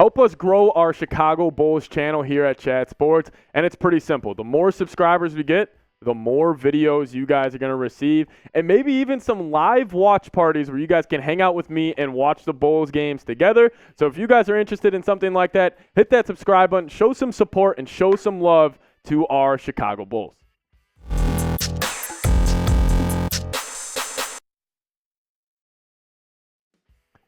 Help us grow our Chicago Bulls channel here at Chat Sports, and it's pretty simple. The more subscribers we get, the more videos you guys are going to receive, and maybe even some live watch parties where you guys can hang out with me and watch the Bulls games together. So if you guys are interested in something like that, hit that subscribe button, show some support, and show some love to our Chicago Bulls.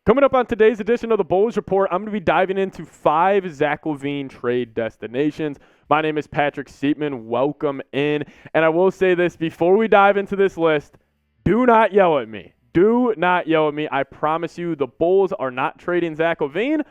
Coming up on today's edition of the Bulls Report, I'm going to be diving into 5 Zach LaVine trade destinations. My name is Patrick Siepman. Welcome in. And I will say this before we dive into this list, do not yell at me. Do not yell at me. I promise you the Bulls are not trading Zach LaVine,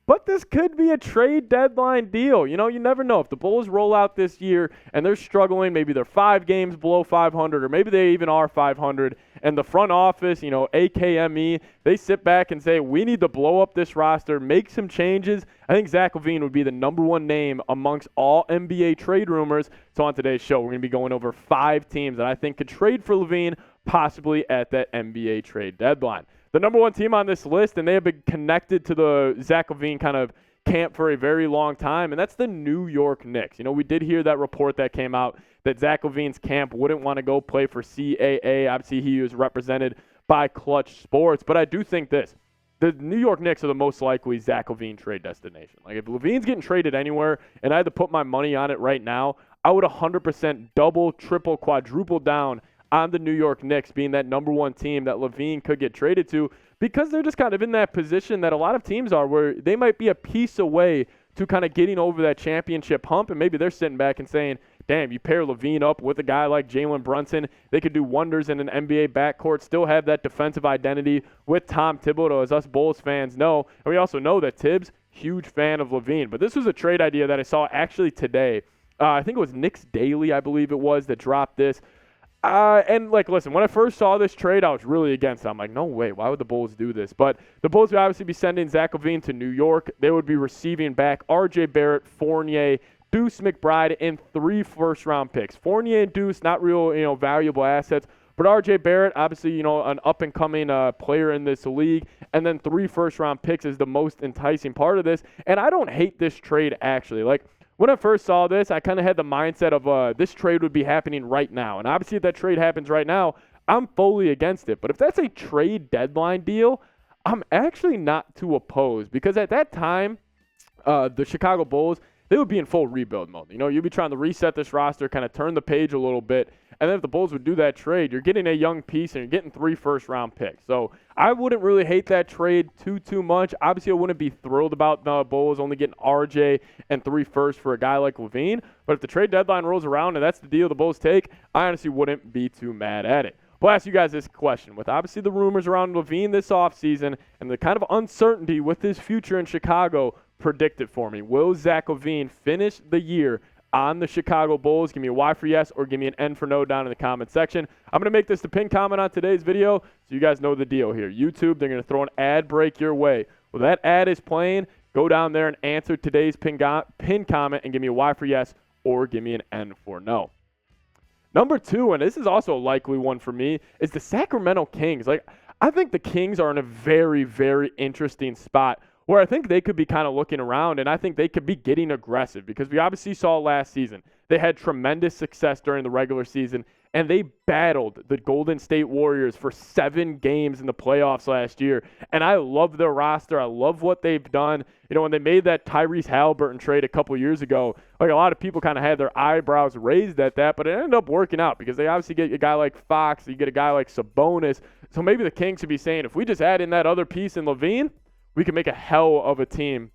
but this could be a trade deadline deal. You know, you never know. If the Bulls roll out this year and they're struggling, maybe they're 5 games below 500, or maybe they even are 500, and the front office, you know, AKME, they sit back and say, we need to blow up this roster, make some changes. I think Zach LaVine would be the number one name amongst all NBA trade rumors. So on today's show, we're going to be going over 5 teams that I think could trade for LaVine, possibly at that NBA trade deadline. The number one team on this list, and they have been connected to the Zach LaVine kind of camp for a very long time, and that's the New York Knicks. You know, we did hear that report that came out that Zach LaVine's camp wouldn't want to go play for CAA. Obviously, he was represented by Clutch Sports, but I do think this. The New York Knicks are the most likely Zach LaVine trade destination. Like, if LaVine's getting traded anywhere and I had to put my money on it right now, I would 100% double, triple, quadruple down on the New York Knicks being that number one team that LaVine could get traded to, because they're just kind of in that position that a lot of teams are, where they might be a piece away to kind of getting over that championship hump, and maybe they're sitting back and saying, damn, you pair LaVine up with a guy like Jalen Brunson, they could do wonders in an NBA backcourt, still have that defensive identity with Tom Thibodeau, as us Bulls fans know. And we also know that Tibbs, huge fan of LaVine. But this was a trade idea that I saw actually today. I think it was Knicks Daily, I believe it was, that dropped this. And, like, listen, when I first saw this trade, I was really against it. I'm like, no way, why would the Bulls do this? But the Bulls would obviously be sending Zach LaVine to New York. They would be receiving back RJ Barrett, Fournier, Deuce McBride, and 3 first-round picks. Fournier and Deuce, not real, valuable assets. But RJ Barrett, obviously, an up-and-coming player in this league. And then 3 first-round picks is the most enticing part of this. And I don't hate this trade, actually. Like, when I first saw this, I kind of had the mindset of this trade would be happening right now. And obviously, if that trade happens right now, I'm fully against it. But if that's a trade deadline deal, I'm actually not too opposed. Because at that time, the Chicago Bulls, they would be in full rebuild mode. You'd be trying to reset this roster, kind of turn the page a little bit. And then if the Bulls would do that trade, you're getting a young piece and you're getting 3 first-round picks. So I wouldn't really hate that trade too much. Obviously, I wouldn't be thrilled about the Bulls only getting RJ and 3 firsts for a guy like LaVine. But if the trade deadline rolls around and that's the deal the Bulls take, I honestly wouldn't be too mad at it. We'll ask you guys this question. With obviously the rumors around LaVine this offseason and the kind of uncertainty with his future in Chicago, predict it for me. Will Zach LaVine finish the year on the Chicago Bulls? Give me a Y for yes or give me an N for no down in the comment section. I'm going to make this the pinned comment on today's video so you guys know the deal here. YouTube, they're going to throw an ad break your way. Well, that ad is playing. Go down there and answer today's pinned comment and give me a Y for yes or give me an N for no. Number 2, and this is also a likely one for me, is the Sacramento Kings. Like, I think the Kings are in a very, very interesting spot where I think they could be kind of looking around, and I think they could be getting aggressive, because we obviously saw last season they had tremendous success during the regular season, and they battled the Golden State Warriors for 7 games in the playoffs last year. And I love their roster. I love what they've done. When they made that Tyrese Halliburton trade a couple years ago, like, a lot of people kind of had their eyebrows raised at that, but it ended up working out because they obviously get a guy like Fox, you get a guy like Sabonis. So maybe the Kings should be saying, if we just add in that other piece in LaVine, we can make a hell of a team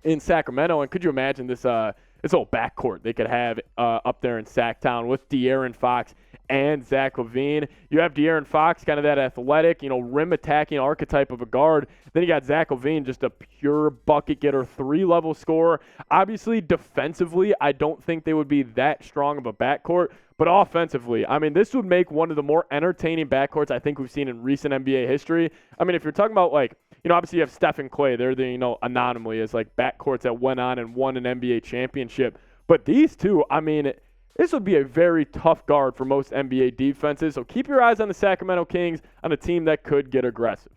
in Sacramento. And could you imagine this old backcourt they could have up there in Sacktown with De'Aaron Fox and Zach LaVine? You have De'Aaron Fox, kind of that athletic, rim attacking archetype of a guard. Then you got Zach LaVine, just a pure bucket getter, 3-level scorer. Obviously, defensively, I don't think they would be that strong of a backcourt. But offensively, I mean, this would make one of the more entertaining backcourts I think we've seen in recent NBA history. I mean, if you're talking about, like, obviously you have Steph and Clay. They're the, anomaly as, like, backcourts that went on and won an NBA championship. But these two, I mean, this would be a very tough guard for most NBA defenses. So keep your eyes on the Sacramento Kings, on a team that could get aggressive.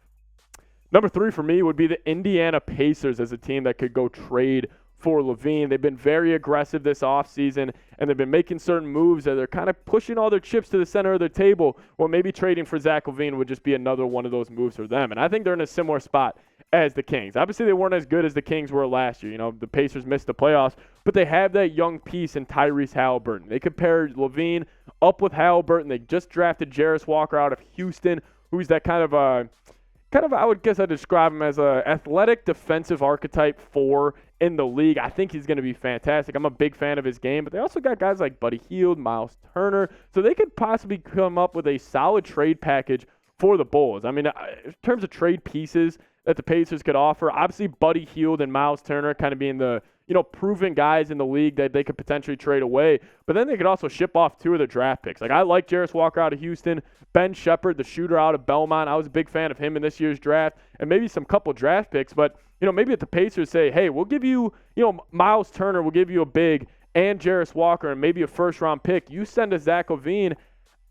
Number 3 for me would be the Indiana Pacers as a team that could go trade for LaVine. They've been very aggressive this offseason, and they've been making certain moves that they're kind of pushing all their chips to the center of their table. Well, maybe trading for Zach LaVine would just be another one of those moves for them. And I think they're in a similar spot as the Kings. Obviously, they weren't as good as the Kings were last year. The Pacers missed the playoffs, but they have that young piece in Tyrese Halliburton. They could pair LaVine up with Halliburton. They just drafted Jarris Walker out of Houston, who's that kind of I would guess I'd describe him as a athletic defensive archetype 4 in the league. I think he's going to be fantastic. I'm a big fan of his game, but they also got guys like Buddy Hield, Miles Turner, so they could possibly come up with a solid trade package for the Bulls. I mean, in terms of trade pieces that the Pacers could offer, obviously Buddy Hield and Miles Turner kind of being the proven guys in the league that they could potentially trade away. But then they could also ship off 2 of their draft picks. Like, I like Jarris Walker out of Houston, Ben Shepherd, the shooter out of Belmont. I was a big fan of him in this year's draft, and maybe some couple draft picks. But, maybe if the Pacers say, hey, we'll give you, Miles Turner, we'll give you a big, and Jarris Walker, and maybe a first-round pick. You send us Zach LaVine.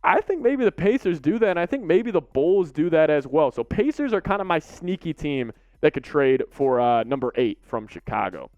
I think maybe the Pacers do that, and I think maybe the Bulls do that as well. So Pacers are kind of my sneaky team that could trade for number 8 from Chicago.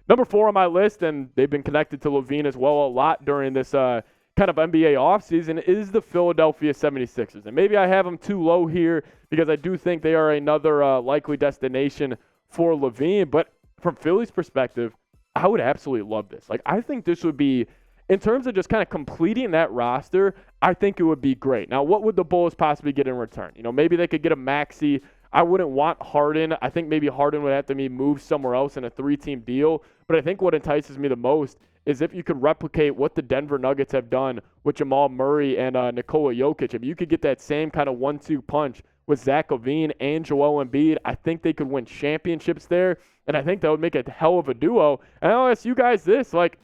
Number 4 on my list, and they've been connected to LaVine as well a lot during this kind of NBA offseason, is the Philadelphia 76ers. And maybe I have them too low here because I do think they are another likely destination for LaVine. But from Philly's perspective, I would absolutely love this. Like, I think this would be, in terms of just kind of completing that roster, I think it would be great. Now, what would the Bulls possibly get in return? Maybe they could get a Maxey. I wouldn't want Harden. I think maybe Harden would have to be moved somewhere else in a 3-team deal. But I think what entices me the most is if you could replicate what the Denver Nuggets have done with Jamal Murray and Nikola Jokic. If you could get that same kind of 1-2 punch with Zach LaVine and Joel Embiid, I think they could win championships there. And I think that would make a hell of a duo. And I'll ask you guys this, like,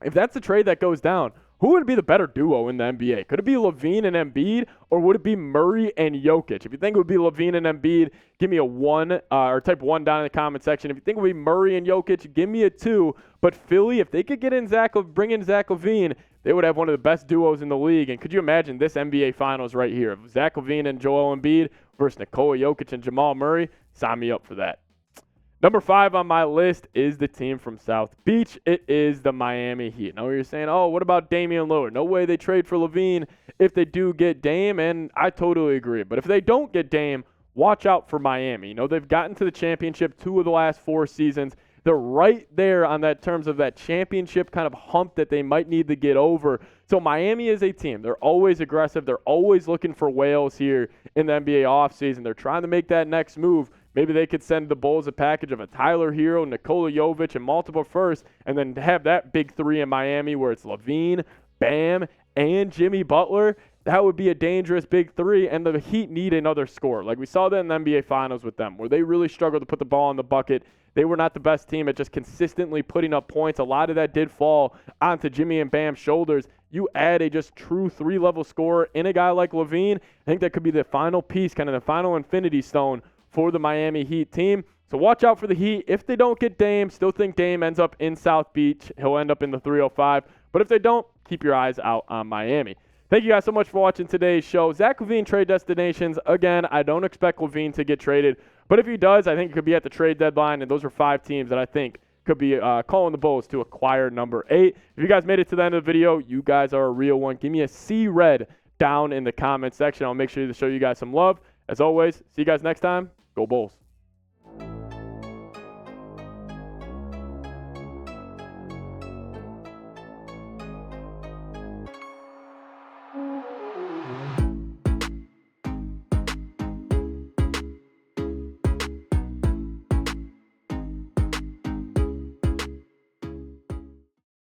if that's a trade that goes down, who would be the better duo in the NBA? Could it be LaVine and Embiid, or would it be Murray and Jokic? If you think it would be LaVine and Embiid, give me a 1 or type 1 down in the comment section. If you think it would be Murray and Jokic, give me a 2. But Philly, if they could bring in Zach LaVine, they would have one of the best duos in the league. And could you imagine this NBA Finals right here? Zach LaVine and Joel Embiid versus Nikola Jokic and Jamal Murray? Sign me up for that. Number 5 on my list is the team from South Beach. It is the Miami Heat. Now you're saying, oh, what about Damian Lillard? No way they trade for LaVine if they do get Dame, and I totally agree. But if they don't get Dame, watch out for Miami. They've gotten to the championship 2 of the last 4 seasons. They're right there on that terms of that championship kind of hump that they might need to get over. So Miami is a team. They're always aggressive. They're always looking for whales here in the NBA offseason. They're trying to make that next move. Maybe they could send the Bulls a package of a Tyler Hero, Nikola Jovic, and multiple firsts, and then have that big 3 in Miami where it's LaVine, Bam, and Jimmy Butler. That would be a dangerous big 3, and the Heat need another scorer. Like we saw that in the NBA Finals with them, where they really struggled to put the ball in the bucket. They were not the best team at just consistently putting up points. A lot of that did fall onto Jimmy and Bam's shoulders. You add a just true 3-level scorer in a guy like LaVine, I think that could be the final piece, kind of the final infinity stone for the Miami Heat team. So watch out for the Heat. If they don't get Dame, still think Dame ends up in South Beach. He'll end up in the 305. But if they don't, keep your eyes out on Miami. Thank you guys so much for watching today's show. Zach LaVine trade destinations. Again, I don't expect LaVine to get traded. But if he does, I think it could be at the trade deadline. And those are 5 teams that I think could be calling the Bulls to acquire number 8. If you guys made it to the end of the video, you guys are a real one. Give me a C red down in the comment section. I'll make sure to show you guys some love. As always, see you guys next time. Go Bulls.